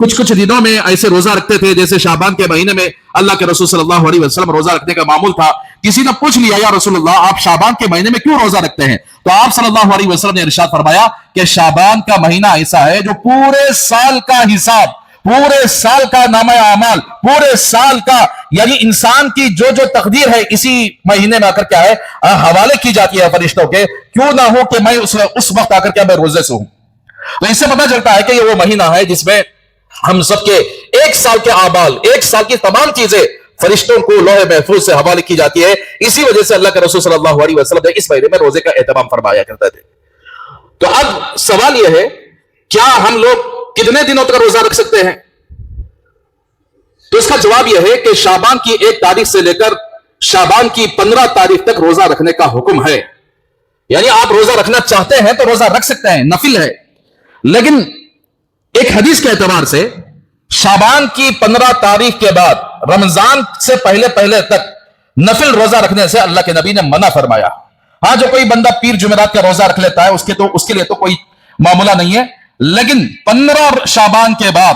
کچھ کچھ دنوں میں ایسے روزہ رکھتے تھے جیسے شعبان کے مہینے میں اللہ کے رسول صلی اللہ علیہ وسلم روزہ رکھنے کا معمول تھا. کسی نے پوچھ لیا یا رسول اللہ آپ شعبان کے مہینے میں کیوں روزہ رکھتے ہیں؟ تو آپ صلی اللہ علیہ وسلم نے ارشاد فرمایا کہ شعبان کا مہینہ ایسا ہے جو پورے سال کا حساب، پورے سال کا نامہ اعمال، پورے سال کا یعنی انسان کی جو جو تقدیر ہے اسی مہینے میں آ کر کیا ہے حوالے کی جاتی ہے فرشتوں کے. کیوں نہ ہو کہ میں اس وقت آ کر کیا میں روزے سے ہوں. تو اس سے پتہ چلتا ہے کہ یہ وہ مہینہ ہے جس میں ہم سب کے ایک سال کے اعمال، ایک سال کی تمام چیزیں فرشتوں کو لوح محفوظ سے حوالے کی جاتی ہے. اسی وجہ سے اللہ کے رسول صلی اللہ علیہ وسلم نے اس مہینے میں روزے کا اہتمام فرمایا کرتے تھے. تو اب سوال یہ ہے کیا ہم لوگ کتنے دنوں تک روزہ رکھ سکتے ہیں؟ تو اس کا جواب یہ ہے کہ شعبان کی 1 تاریخ سے لے کر شعبان کی 15 تاریخ تک روزہ رکھنے کا حکم ہے. یعنی آپ روزہ رکھنا چاہتے ہیں تو روزہ رکھ سکتے ہیں، نفل ہے. لیکن ایک حدیث کے اعتبار سے شعبان کی 15 تاریخ کے بعد رمضان سے پہلے تک نفل روزہ رکھنے سے اللہ کے نبی نے منع فرمایا. ہاں جو کوئی بندہ پیر جمعرات کا روزہ رکھ لیتا ہے اس کے لیے تو کوئی معاملہ نہیں ہے. لیکن 15 شعبان کے بعد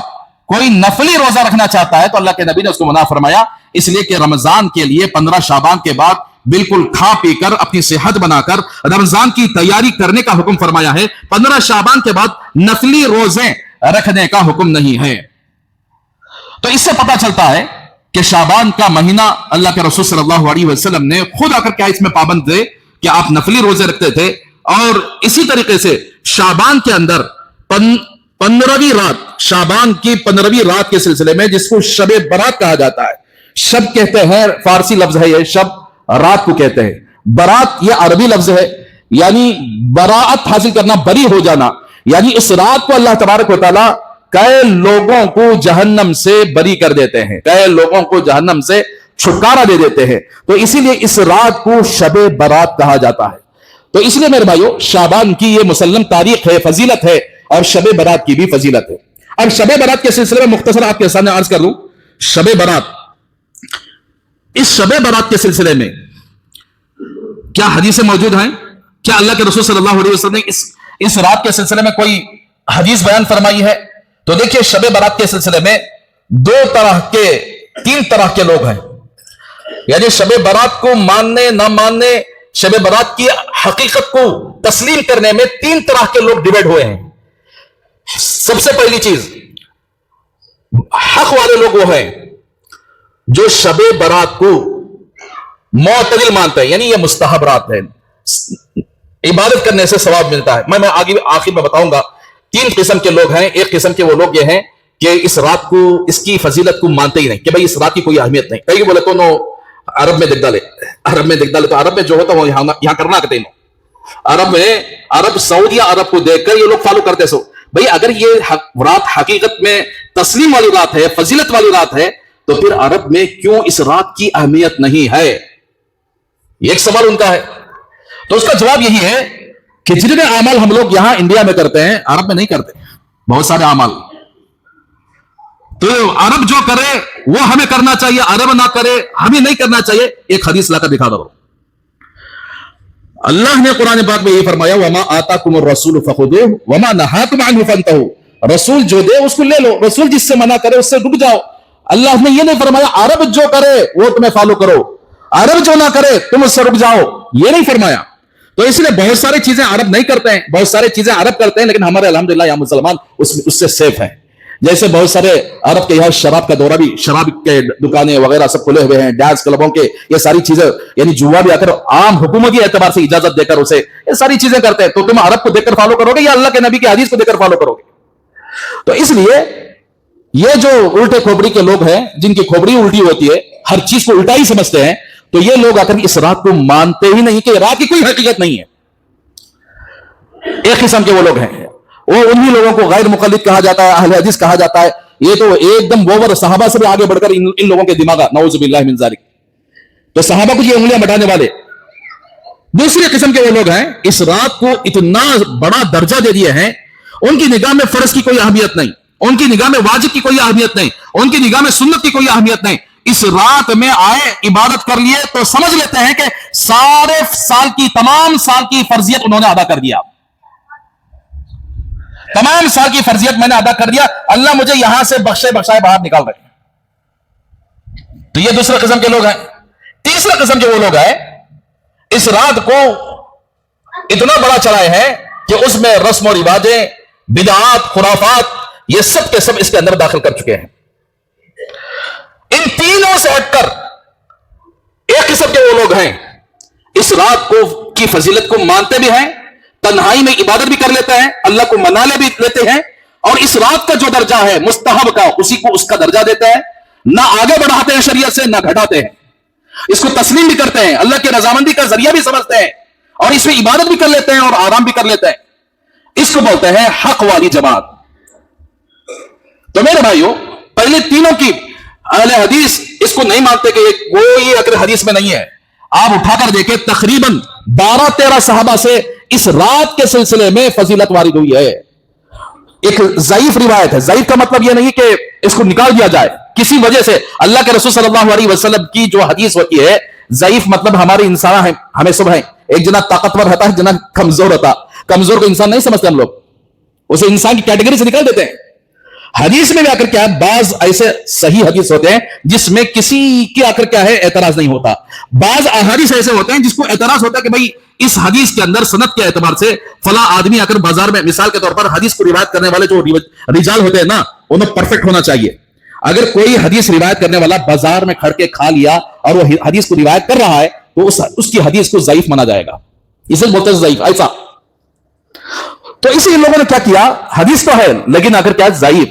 کوئی نفلی روزہ رکھنا چاہتا ہے تو اللہ کے نبی نے اس کو منع فرمایا، اس لیے کہ رمضان کے لیے 15 شعبان کے بعد بالکل کھا پی کر اپنی صحت بنا کر رمضان کی تیاری کرنے کا حکم فرمایا ہے. 15 شعبان کے بعد نفلی روزے رکھنے کا حکم نہیں ہے. تو اس سے پتہ چلتا ہے کہ شعبان کا مہینہ اللہ کے رسول صلی اللہ علیہ وسلم نے خود آ کر کیا اس میں پابند تھے کہ آپ نفلی روزے رکھتے تھے. اور اسی طریقے سے شعبان کے اندر 15ویں رات، شعبان کی 15ویں رات کے سلسلے میں جس کو شب برات کہا جاتا ہے، شب کہتے ہیں فارسی لفظ ہے یہ، شب رات کو کہتے ہیں. برات یہ عربی لفظ ہے، یعنی براعت حاصل کرنا، بری ہو جانا. یعنی اس رات کو اللہ تبارک و تعالیٰ کئی لوگوں کو جہنم سے بری کر دیتے ہیں، کئی لوگوں کو جہنم سے چھٹکارا دے دیتے ہیں. تو اسی لیے اس رات کو شب برات کہا جاتا ہے. تو اس لیے میرے بھائیو شعبان کی یہ مسلم تاریخ ہے، فضیلت ہے، اور شب برات کی بھی فضیلت ہے. اب شب برات کے سلسلے میں مختصر آپ کے سامنے عرض کر لوں. شب برات، اس شب برات کے سلسلے میں کیا حدیثیں موجود ہیں؟ کیا اللہ کے رسول صلی اللہ علیہ وسلم نے اس رات کے سلسلے میں کوئی حدیث بیان فرمائی ہے؟ تو دیکھیے شب برات کے سلسلے میں 3 طرح کے لوگ ہیں. یعنی شب برات کو ماننے نہ ماننے، شب برات کی حقیقت کو تسلیم کرنے میں 3 طرح کے لوگ ڈیوائیڈ ہوئے ہیں. سب سے پہلی چیز، حق والے لوگ وہ ہیں جو شب برات کو معتدل مانتے ہیں، یعنی یہ مستحب رات ہے، عبادت کرنے سے ثواب ملتا ہے. میں آگے آخر میں بتاؤں گا. 3 قسم کے لوگ ہیں. ایک قسم کے وہ لوگ یہ ہیں کہ اس رات کو، اس کی فضیلت کو مانتے ہی نہیں، کہ بھئی اس رات کی کوئی اہمیت نہیں. کئی بولے تو نو عرب میں دیکھ ڈالے، تو عرب میں جو ہوتا وہ یہاں کرنا کہتے ہیں. عرب سعودیہ عرب کو دیکھ کر یہ لوگ فالو کرتے. سو بھئی اگر یہ رات حقیقت میں تسلیم والی رات ہے، فضیلت والی رات ہے، تو پھر عرب میں کیوں اس رات کی اہمیت نہیں ہے؟ یہ ایک سوال ان کا ہے. تو اس کا جواب یہی ہے کہ جتنے اعمال ہم لوگ یہاں انڈیا میں کرتے ہیں عرب میں نہیں کرتے. بہت سارے اعمال تو عرب جو کرے وہ ہمیں کرنا چاہیے، عرب نہ کرے ہمیں نہیں کرنا چاہیے. ایک حدیث لا کر دکھا دو. اللہ نے قرآن پاک میں یہ فرمایا وما آتاکم الرسول فخذوہ وما نہاکم عنہ فانتہوا. رسول جو دے اس کو لے لو، رسول جس سے منع کرے اس سے رک جاؤ. اللہ نے یہ نہیں فرمایا عرب جو کرے وہ تمہیں فالو کرو، عرب جو نہ کرے تم اس سے رک جاؤ، یہ نہیں فرمایا. تو اس لیے بہت ساری چیزیں عرب نہیں کرتے ہیں، بہت ساری چیزیں عرب کرتے ہیں، لیکن ہمارے الحمدللہ یہاں مسلمان اس سے سیف ہیں. جیسے بہت سارے عرب کے یہاں شراب کا دورہ بھی، شراب کے دکانیں وغیرہ سب کھلے ہوئے ہیں، ڈانس کلبوں کے یہ ساری چیزیں، یعنی جوا بھی آ کر عام حکومتی اعتبار سے اجازت دے کر اسے یہ ساری چیزیں کرتے ہیں. تو تم عرب کو دیکھ کر فالو کرو گے یا اللہ کے نبی کی حدیث کو دیکھ کر فالو کرو گے؟ تو اس لیے یہ جو الٹے کھوپڑی کے لوگ ہیں جن کی کھوپڑی الٹی ہوتی ہے، ہر چیز کو الٹا ہی سمجھتے ہیں، تو یہ لوگ آ کر اس رات کو مانتے ہی نہیں کہ رات کی کوئی حقیقت نہیں ہے. ایک قسم کے وہ لوگ ہیں، وہ انہی لوگوں کو غیر مقلد کہا جاتا ہے، اہل حدیث کہا جاتا ہے. یہ تو ایک دم اوور صحابہ سے بھی آگے بڑھ کر ان لوگوں کے دماغ نعوذ باللہ من ذالک، تو صحابہ کو یہ انگلیاں بٹانے والے. دوسری قسم کے وہ لوگ ہیں اس رات کو اتنا بڑا درجہ دے دیے ہیں، ان کی نگاہ میں فرض کی کوئی اہمیت نہیں، ان کی نگاہ میں واجب کی کوئی اہمیت نہیں، ان کی نگاہ میں سنت کی کوئی اہمیت نہیں. اس رات میں آئے عبادت کر لیے تو سمجھ لیتے ہیں کہ سارے سال کی، تمام سال کی فرضیت انہوں نے ادا کر دیا. تمام سال کی فرضیت میں نے ادا کر دیا, اللہ مجھے یہاں سے بخشے بخشائے باہر نکال رہے ہیں. تو یہ دوسرے قسم کے لوگ ہیں. تیسرا قسم کے وہ لوگ ہیں اس رات کو اتنا بڑا چلائے ہیں کہ اس میں رسم و رواجیں, بدعات, خرافات, یہ سب کے سب اس کے اندر داخل کر چکے ہیں. ان تینوں سے ہٹ کر ایک قسم کے وہ لوگ ہیں اس رات کو کی فضیلت کو مانتے بھی ہیں, تنہائی میں عبادت بھی کر لیتے ہیں, اللہ کو منا بھی لیتے ہیں, اور اس رات کا جو درجہ ہے مستحب کا اسی کو اس کا درجہ دیتے ہیں, نہ آگے بڑھاتے ہیں شریعت سے نہ گھٹاتے ہیں, اس کو تسلیم بھی کرتے ہیں, اللہ کی رضامندی کا ذریعہ بھی سمجھتے ہیں, اور اس میں عبادت بھی کر لیتے ہیں اور آرام بھی کر لیتے ہیں. اس کو بولتے ہیں حق والی جماعت. تو میرے بھائیوں, پہلے تینوں کی اہل حدیث اس کو نہیں مانتے کہ کوئی اگر حدیث میں نہیں ہے. آپ اٹھا کر دیکھیں تقریباً 12-13 صحابہ سے اس رات کے سلسلے میں فضیلت وارد ہوئی ہے. ایک ضعیف روایت ہے, ضعیف کا مطلب یہ نہیں کہ اس کو نکال دیا جائے, کسی وجہ سے اللہ کے رسول صلی اللہ علیہ وسلم کی جو حدیث ہوتی ہے, ضعیف مطلب ہمارے انسان ہیں, ہمیں سب ہیں, ایک جنا طاقتور ہوتا ہے, جنا کمزور ہوتا. کمزور کو انسان نہیں سمجھتے ہم لوگ, اسے انسان کی کیٹیگری سے نکال دیتے ہیں. حدیث میں بھی آخر کیا ہے, بعض ایسے صحیح حدیث ہوتے ہیں جس میں کسی کی آخر کیا ہے اعتراض نہیں ہوتا, بعض احادیث ایسے ہوتے ہیں جس کو اعتراض ہوتا ہے کہ بھائی اس حدیث کے اندر سند کے اعتبار سے فلاں آدمی آ کر بازار میں, مثال کے طور پر حدیث کو روایت کرنے والے جو رجال ہوتے ہیں نا, انہیں پرفیکٹ ہونا چاہیے. اگر کوئی حدیث روایت کرنے والا بازار میں کھڑ کے کھا لیا اور وہ حدیث کو روایت کر رہا ہے تو اس کی حدیث کو ضعیف مانا جائے گا, اسے بولتے ہیں ضعیف. ایسا تو اسی لوگوں نے کیا کیا, حدیث تو ہے لیکن اگر کیا ضعیف,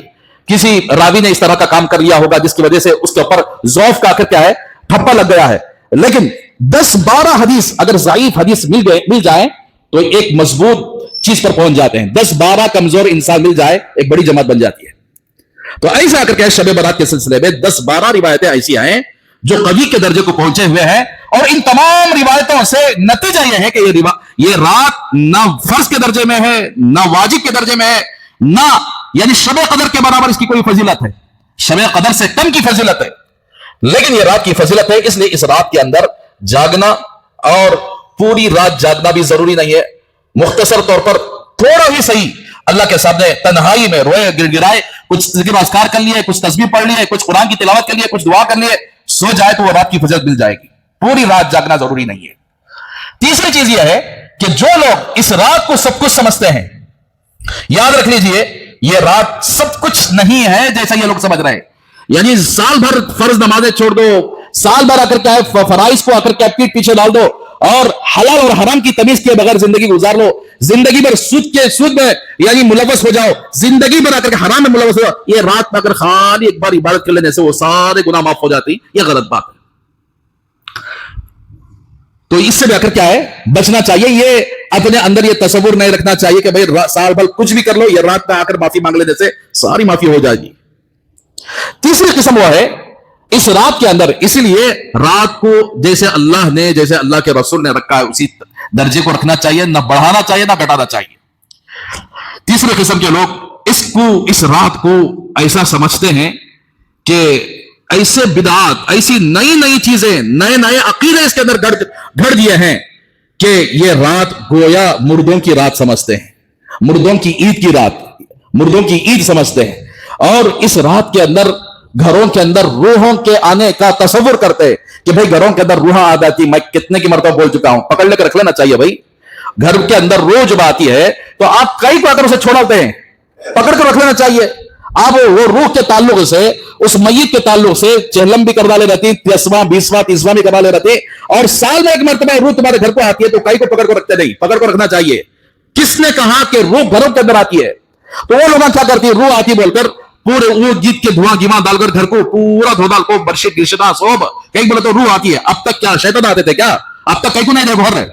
کسی راوی نے اس طرح کا کام کر لیا ہوگا جس کی وجہ سے اس کے اوپر ضعف کا آخر کیا ہے ٹھپا لگ گیا ہے. لیکن 10-12 حدیث اگر ضعیف حدیث مل جائیں تو ایک مضبوط چیز پر پہنچ جاتے ہیں. 10-12 کمزور انسان مل جائے ایک بڑی جماعت بن جاتی ہے. تو ایسا آ کر کے شب برات کے سلسلے میں 10-12 روایتیں ایسی ہیں جو قوی کے درجے کو پہنچے ہوئے ہیں, اور ان تمام روایتوں سے نتیجہ یہ ہے کہ یہ رات نہ فرض کے درجے میں ہے, نہ واجب کے درجے میں ہے, نہ یعنی شب قدر کے برابر اس کی کوئی فضیلت ہے, شب قدر سے کم کی فضیلت ہے, لیکن یہ رات کی فضیلت ہے. اس لیے اس رات کے اندر جاگنا, اور پوری رات جاگنا بھی ضروری نہیں ہے, مختصر طور پر تھوڑا ہی صحیح اللہ کے سامنے تنہائی میں روئے, گر گرائے, کچھ ذکر و اذکار کر لیے, کچھ تسبیح پڑھ لیے, کچھ قرآن کی تلاوت کر لیے, کچھ دعا کر لیے, سو جائے تو وہ رات کی فضیلت مل جائے گی. پوری رات جاگنا ضروری نہیں ہے. تیسری چیز یہ ہے کہ جو لوگ اس رات کو سب کچھ سمجھتے ہیں, یاد رکھ لیجئے یہ رات سب کچھ نہیں ہے جیسا یہ لوگ سمجھ رہے ہیں. یعنی سال بھر فرض نمازیں چھوڑ دو, سال بھر آ کر کیا ہے فرائض کو آ کر کیا پیٹ پیچھے ڈال دو, اور حلال اور حرام کی تمیز کے بغیر زندگی گزار لو, زندگی بھر سود میں یعنی ملوث ہو جاؤ, زندگی بھر آ کر کے حرام میں ملوث ہو جاؤ. یہ رات میں اگر خالی ایک بار عبادت کر لینے سے وہ سارے گناہ معاف ہو جاتی, یہ غلط بات ہے. تو اس سے بھی آ کر کیا ہے بچنا چاہیے. یہ اپنے اندر یہ تصور نہیں رکھنا چاہیے کہ بھائی سال بھر کچھ بھی کر لو, یہ رات میں آ کر معافی مانگ لینے سے ساری معافی ہو جائے گی. تیسری قسم وہ ہے اس رات کے اندر, اسی لیے رات کو جیسے اللہ نے, جیسے اللہ کے رسول نے رکھا ہے اسی درجے کو رکھنا چاہیے, نہ بڑھانا چاہیے نہ گھٹانا چاہیے. تیسرے قسم کے لوگ اس رات کو ایسا سمجھتے ہیں کہ ایسے بدعات, ایسی نئی چیزیں, نئے عقیدے اس کے اندر گھڑ دیے ہیں کہ یہ رات گویا مردوں کی رات سمجھتے ہیں, مردوں کی عید کی رات, مردوں کی عید سمجھتے ہیں. اور اس رات کے اندر گھروں کے اندر روحوں کے آنے کا تصور کرتے کہ بھئی گھروں کے اندر روحاں آ جاتی. میں کتنے کی مرتبہ بول چکا ہوں, پکڑ لے کے رکھ لینا چاہیے بھائی. گھر کے اندر روح جب آتی ہے تو آپ کئی کو اگر اسے چھوڑاتے ہیں, پکڑ کر رکھ لینا چاہیے. آپ وہ روح کے تعلق سے, اس میت کے تعلق سے چہلم بھی کروا لے رہتی, 10واں 20واں 30واں بھی کروا لے رہتی, اور سال میں ایک مرتبہ روح تمہارے گھر کو آتی ہے تو کئی کو پکڑ کر رکھتے نہیں, پکڑ کر رکھنا چاہیے. کس نے کہا کہ روح گھروں کے اندر آتی ہے؟ تو وہ لوگ کیا کرتی ہے, روح آتی بول کر پورے وہ جیت کے دھواں گیواں ڈال کر گھر کو پورا دھو ڈال کو برشت گرشتا سوب, کئی بولے تو روح آتی ہے. اب تک کیا شیطان آتے تھے کیا؟ اب تک کئی کو نہیں دے گھر,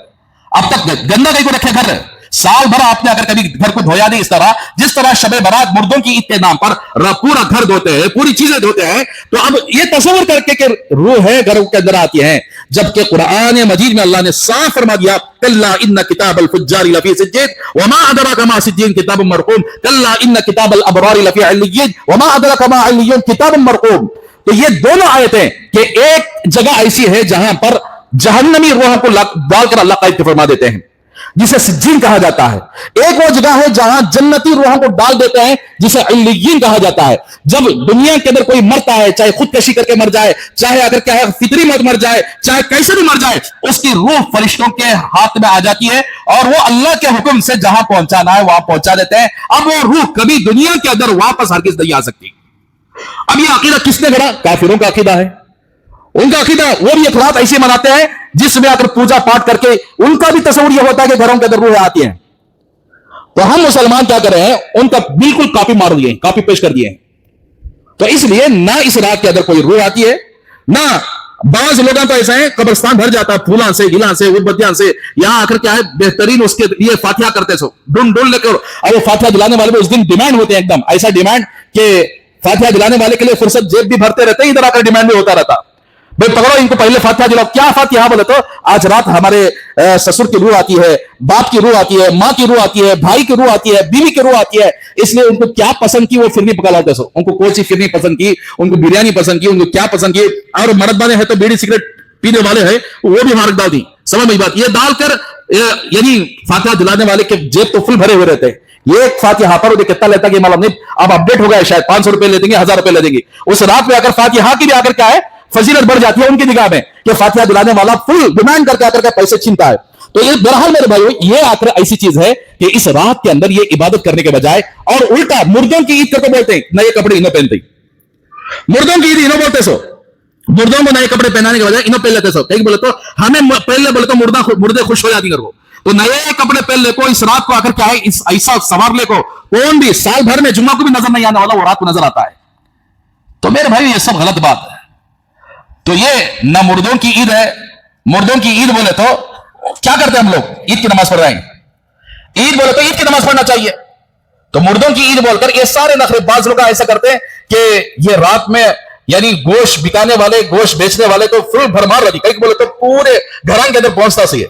اب تک گندا کئی کو رکھے گھر. سال بھر آپ نے اگر کبھی گھر کو دھویا نہیں اس طرح, جس طرح شب برات مردوں کی عید کے نام پر پورا گھر دھوتے ہیں, پوری چیزیں دھوتے ہیں, تو اب یہ تصور کر کے کہ روح ہے گھروں کے اندر آتی ہیں, جبکہ قرآن مجید میں اللہ نے صاف فرما دیا کلا ان کتاب الفجار لفی سجین وما ادراک ما سجین کتاب مرقوم, کلا ان کتاب الابرار لفی علیین وما ادراک ما علیون کتاب مرقوم. تو یہ دونوں آیتیں کہ ایک جگہ ایسی ہے جہاں پر جہنمی روحوں کو ڈال کر اللہ قید فرما دیتے ہیں, جسے سجین کہا جاتا ہے. ایک وہ جگہ ہے جہاں جنتی روحوں کو ڈال دیتے ہیں جسے علیین کہا جاتا ہے. جب دنیا کے اندر کوئی مرتا ہے, چاہے خودکشی کر کے مر جائے, چاہے اگر کیا ہے فطری موت مر جائے, چاہے کیسے بھی مر جائے, اس کی روح فرشتوں کے ہاتھ میں آ جاتی ہے اور وہ اللہ کے حکم سے جہاں پہنچانا ہے وہاں پہنچا دیتے ہیں. اب وہ روح کبھی دنیا کے اندر واپس ہرگز نہیں آ سکتی. اب یہ عقیدہ کس نے گھڑا؟ کافروں کا عقیدہ ہے. ان کا عقیدہ, وہ بھی ایک رات ایسے مناتے ہیں جس میں اگر پوجا پاٹ کر کے ان کا بھی تصور یہ ہوتا ہے کہ گھروں کے اندر روحیں آتی ہیں. تو ہم مسلمان کیا کر رہے ہیں, ان کا بالکل کاپی مار دیے, کاپی پیسٹ کر دیے. تو اس لیے نہ اس رات کے اندر کوئی روح آتی ہے, نہ بعض لوگوں کا ایسا ہے قبرستان بھر جاتا ہے پھولاں سے, گلاں سے, اگربتیاں سے. یہاں آ کر کیا ہے بہترین اس کے لیے فاتحہ کرتے سو ڈون ڈون لے کر, اور وہ فاتحہ دلانے والے اس دن ڈیمانڈ ہوتے ہیں, ایک دم ایسا ڈیمانڈ کہ فاتحہ دلانے والے کے لیے فرصت جیب بھی بھرتے رہتے ہیں, ادھر آ کر ڈیمانڈ بھی ہوتا رہتا. بھائی پکڑو ان کو پہلے فاتحہ دلاؤ. کیا فاتحہ بولے تو آج رات ہمارے سسر کی روح آتی ہے, باپ کی روح آتی ہے, ماں کی روح آتی ہے, بھائی کی روح آتی ہے, بیوی کی روح آتی ہے. اس لیے ان کو کیا پسند کی وہ فرنی پکا لاتے سو. ان کو کون سی فرنی پسند کی, ان کو بریانی پسند کی, ان کو کیا پسند کی. اور مرد والے ہیں تو بیڑی سگریٹ پینے والے ہیں, وہ بھی مارک ڈال دی. سمجھ میں بات, یہ ڈال کر یعنی فاتحہ دلانے والے کے جیب تو فل بھرے ہوئے رہتے ہیں. یہ ایک فاتحہ پر کتنا لیتا کہ معلوم نہیں, اب اپڈیٹ ہو گیا ہے, شاید 500 روپے لے دیں گے, 1000 روپے لے دیں گے. اس رات میں اگر فاتحہ کی بھی آ کر کیا ہے فضیلت بڑھ جاتی ہے ان کی نگاہ میں کہ فاتحہ دلانے والا فل ڈیمانڈ کر کے آ کر کے پیسے چھینتا ہے. تو یہ بہرحال میرے بھائیو یہ آخر ایسی چیز ہے کہ اس رات کے اندر یہ عبادت کرنے کے بجائے اور الٹا مردوں کی عید کر کے بولتے ہیں نئے کپڑے انہوں پہنتے, مردوں کی عید انہوں بولتے سو, مردوں کو نئے کپڑے پہنانے کے بجائے انہوں پہن لیتے سو. کہیں بولے تو ہمیں پہلے بولے تو مردے خوش ہو جاتی کر وہ, تو نئے کپڑے پہن لے کو اس رات کو آ کر کیا ہے ایسا سوار لے کو کون بھی سال بھر میں جمعہ کو بھی نظر نہیں آنے والا, وہ رات کو نظر آتا ہے. تو میرے بھائی یہ سب غلط بات ہے. تو یہ نہ مردوں کی عید ہے. مردوں کی عید بولے تو کیا کرتے ہیں ہم لوگ, عید کی نماز پڑھ رہے ہیں. عید بولے تو عید کی نماز پڑھنا چاہیے. تو مردوں کی عید بول کر یہ سارے نخرے باز لوگ ایسا کرتے ہیں کہ یہ رات میں یعنی گوشت بکانے والے, گوشت بیچنے والے تو فل بھرمار رہتی. کہیں بولے تو پورے گھران کے اندر پہنچتا سی ہے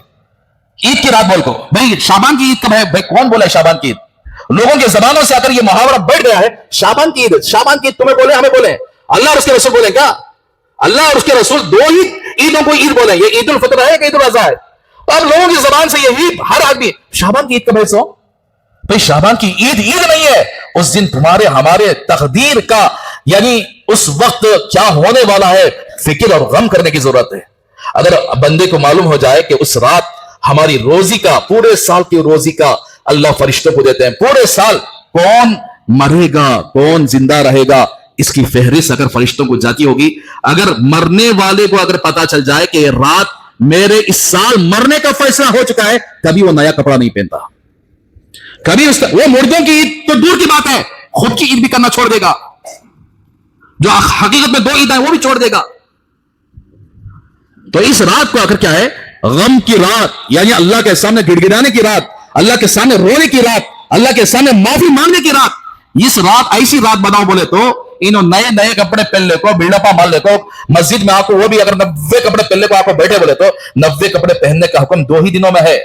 عید کی رات بول کو. بھائی شعبان کی عید کب ہے؟ بھائی کون بولا ہے شعبان کی عید؟ لوگوں کے زبانوں سے آ کر یہ محاورہ بیٹھ گیا ہے شعبان کی عید. شعبان کی عید تمہیں بولے ہمیں بولے, اللہ اور اس کے رسول بولے کیا؟ اللہ اور اس کے رسول دو ہی عیدوں کو عید بولیں, یہ عید الفطر ہے کہ عید الاضحیٰ ہے. اب لوگوں کی زبان سے یہی ہر آدمی شعبان کی عید کب ہے سو؟ بھائی شعبان کی عید عید نہیں ہے. اس دن تمہارے ہمارے تقدیر کا یعنی اس وقت کیا ہونے والا ہے فکر اور غم کرنے کی ضرورت ہے. اگر بندے کو معلوم ہو جائے کہ اس رات ہماری روزی کا, پورے سال کی روزی کا اللہ فرشتوں کو دیتے ہیں, پورے سال کون مرے گا کون زندہ رہے گا اس کی فہرست اگر فرشتوں کو جاتی ہوگی. اگر مرنے والے کو اگر پتا چل جائے کہ رات میرے اس سال مرنے کا فیصلہ ہو چکا ہے, کبھی وہ نیا کپڑا نہیں پہنتا, کبھی وہ مردوں کی عید تو دور کی بات ہے, خود کی عید بھی کرنا چھوڑ دے گا. جو حقیقت میں 2 عید ہے وہ بھی چھوڑ دے گا. تو اس رات کو آخر کیا ہے غم کی رات, یعنی اللہ کے سامنے گڑ گڑانے کی رات, اللہ کے سامنے رونے کی رات, اللہ کے سامنے معافی مانگنے کی رات. اس رات ایسی رات بناؤ بولے تو انہوں نئے کپڑے پہن لے کو, بلڈپا مال لے کو, مسجد میں آپ کو وہ بھی اگر 90 کپڑے پہن لے کو آپ کو بیٹھے بولے تو 90 کپڑے پہننے کا حکم 2 ہی دنوں میں ہے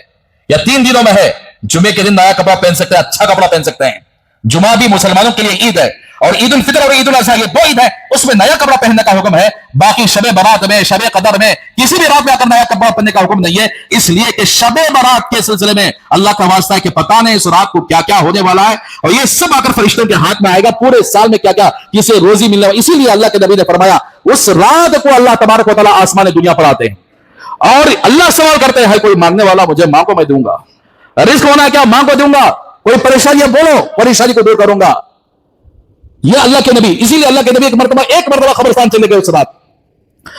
یا 3 دنوں میں ہے. جمعے کے دن نیا کپڑا پہن سکتے ہیں, اچھا کپڑا پہن سکتے ہیں. جمعہ بھی مسلمانوں کے لیے عید ہے, اور عید الفطر اور عید الاضحیٰ یہ 2 عید ہے, اس میں نیا کپڑا پہننے کا حکم ہے. باقی شب برات میں, شب قدر میں, کسی بھی رات میں آ کر نیا کپڑا پہننے کا حکم نہیں ہے. اس لیے کہ شب برات کے سلسلے میں اللہ کا واسطہ ہے کہ پتہ نہیں اس رات کو کیا کیا ہونے والا ہے, اور یہ سب آ کر فرشتوں کے ہاتھ میں آئے گا. پورے سال میں کیا کیا کسے روزی ملنے والی. اسی لیے اللہ کے نبی نے فرمایا اس رات کو اللہ تبارک و تعالیٰ آسمان دنیا پر آتے ہیں اور اللہ سوال کرتے ہیں کوئی مانگنے والا مجھے ماں کو میں دوں گا, رزق ہونا ہے کیا ماں کو دوں گا, کوئی پریشانی ہے بولو پریشانی کو دور کروں گا. یہ اللہ کے نبی, اسی لیے اللہ کے نبی ایک مرتبہ قبرستان چلے گئے اس رات.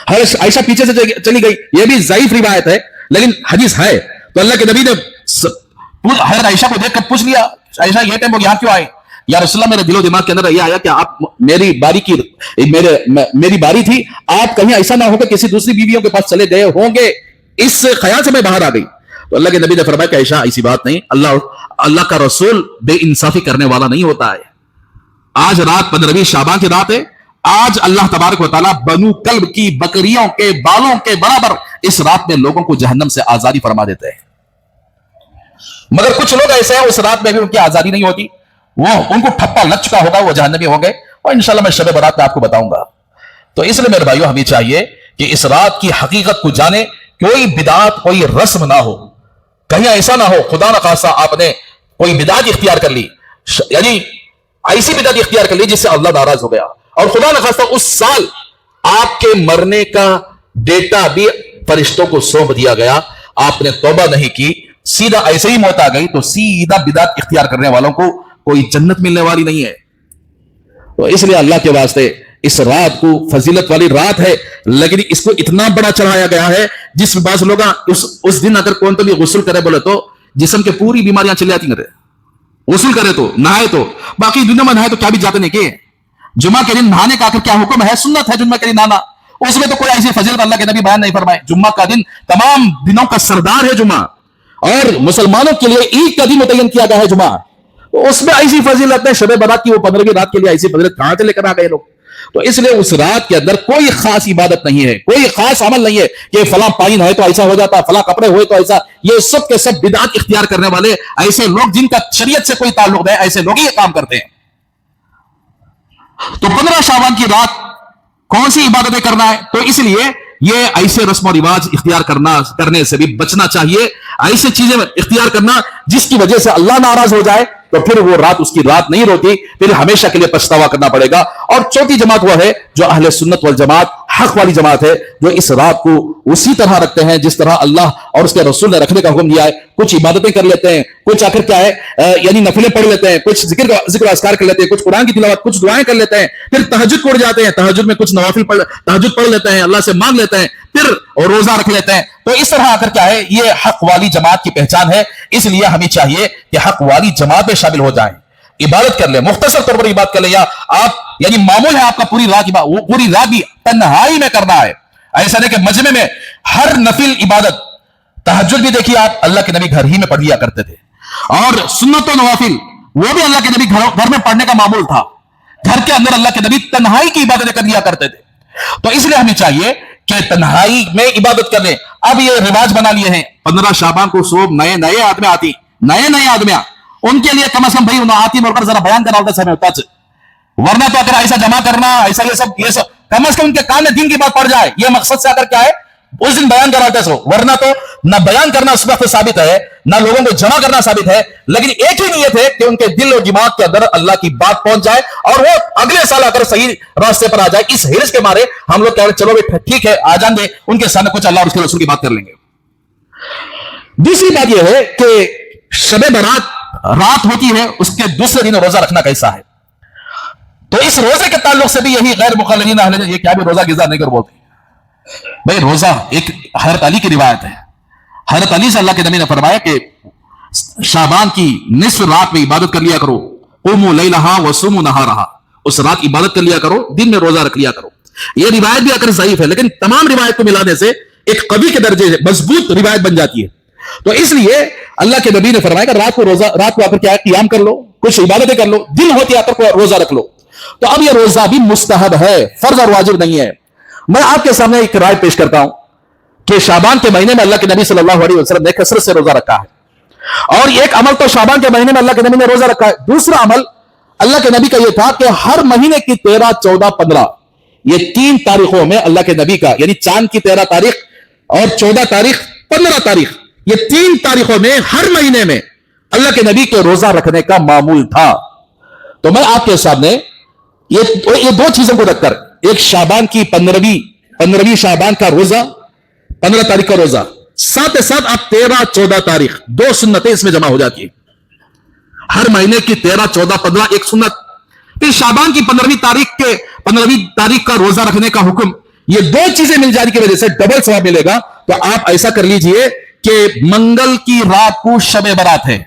عائشہ پیچھے سے چلی گئی, یہ بھی ضعیف روایت ہے لیکن حدیث ہے. تو اللہ کے نبی نے حضرت عائشہ کو دیکھ کر پوچھ لیا عائشہ یہ ٹائم یہاں کیوں آئے؟ یا رسول اللہ میرے دل و دماغ کے اندر یہ آیا کہ آپ میری باری تھی, آپ کہیں ایسا نہ ہو کہ کسی دوسری بیویوں کے پاس چلے گئے ہوں گے, اس خیال سے میں باہر آ گئی. تو اللہ کے نبی نے فرمایا کہ عائشہ ایسی بات نہیں, اللہ کا رسول بے انصافی کرنے والا نہیں ہوتا ہے. آج رات 15ویں شعبان کی رات ہے. آج اللہ تبارک و تعالیٰ بنو کلب کی بکریوں کے بالوں کے برابر اس رات میں لوگوں کو جہنم سے آزادی فرما دیتے ہیں. مگر کچھ لوگ ایسے ہیں اس رات میں بھی ان کی آزادی نہیں ہوتی, وہ ان کو ٹھپا لگ چکا ہوگا, وہ جہنمی ہوں گے, اور انشاءاللہ میں شب برات میں آپ کو بتاؤں گا. تو اس لیے میرے بھائیو ہمیں چاہیے کہ اس رات کی حقیقت کو جانے, کوئی بدعت کوئی رسم نہ ہو. کہیں ایسا نہ ہو خدا نخواستہ آپ نے کوئی بدعت اختیار کر لی، یعنی ایسی بدعت اختیار کر لی جس سے اللہ ناراض ہو گیا، اور خدا نخواستہ اس سال آپ کے مرنے کا ڈیٹا بھی فرشتوں کو سونپ دیا گیا، آپ نے توبہ نہیں کی، سیدھا ایسے ہی موت آ گئی، تو سیدھا بدعت اختیار کرنے والوں کو کوئی جنت ملنے والی نہیں ہے۔ تو اس لیے اللہ کے واسطے اس رات کو فضیلت والی رات ہے، لیکن اس کو اتنا بڑا چڑھایا گیا ہے جس میں بعض لوگ اس دن اگر کون تو بھی غسل کرے بولے تو جسم کے پوری بیماریاں چلی جاتی ہیں، غسل کرے تو نہائے تو، باقی دنیا میں نہائے تو کیا بھی جاتے نہیں کہ جمعہ کے دن نہانے کا آخر کیا حکم ہے؟ سنت ہے جمعہ کے دن نہانا، اس میں تو کوئی ایسی فضیلت اللہ کے نبی بیان نہیں فرمائے۔ جمعہ کا دن تمام دنوں کا سردار ہے جمعہ، اور مسلمانوں کے لیے عید کا دن متعین کیا گیا ہے جمعہ، تو اس میں ایسی فضیلت ہے، شب برات کی وہ 15ویں رات کے لیے ایسی فضیلت کہاں سے لے کر آ گئے لوگ؟ تو اس لیے اس رات کے اندر کوئی خاص عبادت نہیں ہے، کوئی خاص عمل نہیں ہے کہ فلاں پانی ہے تو ایسا ہو جاتا، فلاں کپڑے ہوئے تو ایسا، یہ سب کے سب بدعت اختیار کرنے والے ایسے لوگ جن کا شریعت سے کوئی تعلق نہیں، ایسے لوگ ہی یہ کام کرتے ہیں۔ تو 15 شعبان کی رات کون سی عبادتیں کرنا ہے؟ تو اس لیے یہ ایسے رسم و رواج اختیار کرنے سے بھی بچنا چاہیے، ایسے چیزیں اختیار کرنا جس کی وجہ سے اللہ ناراض ہو جائے تو پھر وہ رات اس کی رات نہیں روتی، پھر ہمیشہ کے لیے پچھتاوا کرنا پڑے گا۔ اور چوتھی جماعت وہ ہے جو اہل سنت والجماعت حق والی جماعت ہے، جو اس رات کو اسی طرح رکھتے ہیں جس طرح اللہ اور اس کے رسول نے رکھنے کا حکم دیا ہے۔ کچھ عبادتیں کر لیتے ہیں، کچھ آخر کیا ہے یعنی نفلیں پڑھ لیتے ہیں، کچھ ذکر اذکار کر لیتے ہیں، کچھ قرآن کی تلاوت، کچھ دعائیں کر لیتے ہیں، پھر تہجد کو اڑ جاتے ہیں، تہجد میں کچھ نوافل تہجد پڑھ لیتے ہیں، اللہ سے مانگ لیتے ہیں، پھر روزہ رکھ لیتے ہیں۔ تو اس طرح آخر کیا ہے، یہ حق والی جماعت کی پہچان ہے، اس لیے ہمیں چاہیے کہ حق والی جماعت میں شامل ہو جائیں، عبادت کر لیں، مختصر طور پر عبادت کر لیں، یا آپ یعنی معمول ہے آپ کا پوری رات بھی تنہائی میں کرنا ہے، ایسا نہیں کہ مجمع میں ہر نفل عبادت، تہجد بھی دیکھیے آپ اللہ کے نبی گھر ہی میں پڑھ لیا کرتے تھے، اور سنت و نوافل وہ بھی اللہ کے نبی گھر میں پڑھنے کا معمول تھا، گھر کے اندر اللہ کے نبی تنہائی کی عبادتیں کر لیا کرتے تھے۔ تو اس لیے ہمیں چاہیے کہ تنہائی میں عبادت کر لیں۔ اب یہ رواج بنا لیے ہیں 15 شعبان کو صبح نئے آدمی آتی، نئے آدمیاں، ان کے لیے کم از کم بھائی انہوں آتی مل کر ذرا بیان کرنا ہوتا ہے، ورنہ تو اگر ایسا جمع کرنا ایسا یہ سب کم از کم ان کے کان میں دین کی بات پڑ جائے، یہ مقصد سے اگر کیا ہے اس دن بیان کرنا ہوتا ہے، ورنہ تو نہ بیان کرنا اس وقت ثابت ہے، نہ لوگوں کو جمع کرنا ثابت ہے، لیکن ایک ہی نیت ہے کہ ان کے دل اور دماغ کے اندر اللہ کی بات پہنچ جائے اور وہ اگلے سال اگر صحیح راستے پر آ جائے۔ اس حرص کے مارے ہم لوگ کہہ رہے چلو بھائی ٹھیک ہے آ جان دے، ان کے سامنے کچھ اللہ اور اس کے رسول کی بات کر لیں گے۔ دوسری بات یہ ہے کہ شب برات رات ہوتی ہے، اس کے دوسرے دن روزہ رکھنا کیسا ہے؟ تو اس روزے کے تعلق سے بھی یہی غیر مقلدین اہل یہ کیا بھی روزہ گزار نہیں کر بولتے بھائی، روزہ ایک حضرت علی کی روایت ہے، حضرت علی سے اللہ کے نبی نے فرمایا کہ شعبان کی نصف رات میں عبادت کر لیا کرو، قوموا لیلہا وصوموا نہارہا، اس رات عبادت کر لیا کرو، دن میں روزہ رکھ لیا کرو۔ یہ روایت بھی اگر ضعیف ہے لیکن تمام روایت کو ملانے سے ایک قوی کے درجے مضبوط روایت بن جاتی ہے۔ تو اس لیے اللہ کے نبی نے فرمایا کہ رات کو آ کر کیا قیام کر لو، کچھ عبادتیں کر لو، دن ہوتی آ کر روزہ رکھ لو۔ تو اب یہ روزہ بھی مستحب ہے، فرض اور واجب نہیں ہے۔ میں آپ کے سامنے ایک رائے پیش کرتا ہوں کہ شعبان کے مہینے میں اللہ کے نبی صلی اللہ علیہ وسلم نے کثرت سے روزہ رکھا ہے، اور ایک عمل تو شعبان کے مہینے میں اللہ کے نبی نے روزہ رکھا ہے، دوسرا عمل اللہ کے نبی کا یہ تھا کہ ہر مہینے کی 13، 14، 15 یہ 3 تاریخوں میں اللہ کے نبی کا یعنی چاند کی 13 تاریخ اور 14 تاریخ 15 تاریخ یہ 3 تاریخوں میں ہر مہینے میں اللہ کے نبی کے روزہ رکھنے کا معمول تھا۔ تو میں آپ کے سامنے یہ 2 چیزوں کو رکھ کر، ایک شعبان کی 15ویں شعبان کا روزہ، 15 تاریخ کا روزہ، ساتھ ساتھ آپ 13، 14 تاریخ 2 سنتیں اس میں جمع ہو جاتی ہیں، ہر مہینے کی 13، 14، 15 ایک سنت، پھر شعبان کی 15ویں تاریخ کا روزہ رکھنے کا حکم، یہ 2 چیزیں مل جانے کی وجہ سے ڈبل ثواب ملے گا۔ تو آپ ایسا کر لیجئے کہ منگل کی رات کو شب برات ہے،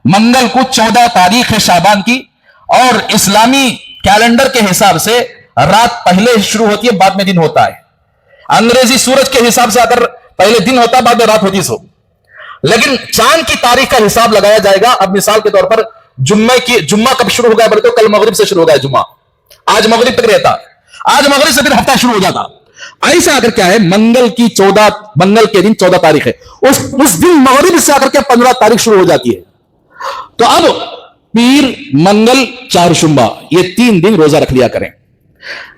منگل کو 14 تاریخ ہے شعبان کی، اور اسلامی کیلنڈر کے حساب سے رات پہلے شروع ہوتی ہے بعد میں دن ہوتا ہے، انگریزی سورج کے حساب سے اگر پہلے دن ہوتا بعد میں رات ہوتی سو، لیکن چاند کی تاریخ کا حساب لگایا جائے گا۔ اب مثال کے طور پر جمعہ کب شروع ہو گیا بولے تو کل مغرب سے شروع ہو گیا جمعہ، آج مغرب تک رہتا، آج مغرب سے پھر ہفتہ شروع ہو جاتا، ایسا اگر کیا ہے منگل کے دن 14 تاریخ ہے، اس دن مغرب سے اگر کیا 15 تاریخ شروع ہو جاتی ہے۔ تو اب پیر، منگل، چہارشنبہ یہ 3 دن روزہ رکھ لیا کریں،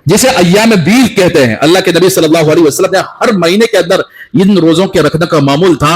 جسے ایام بیض کہتے ہیں۔ اللہ کے نبی صلی اللہ علیہ وسلم نے ہر مہینے کے اندر ان روزوں کے رکھنے کا معمول تھا،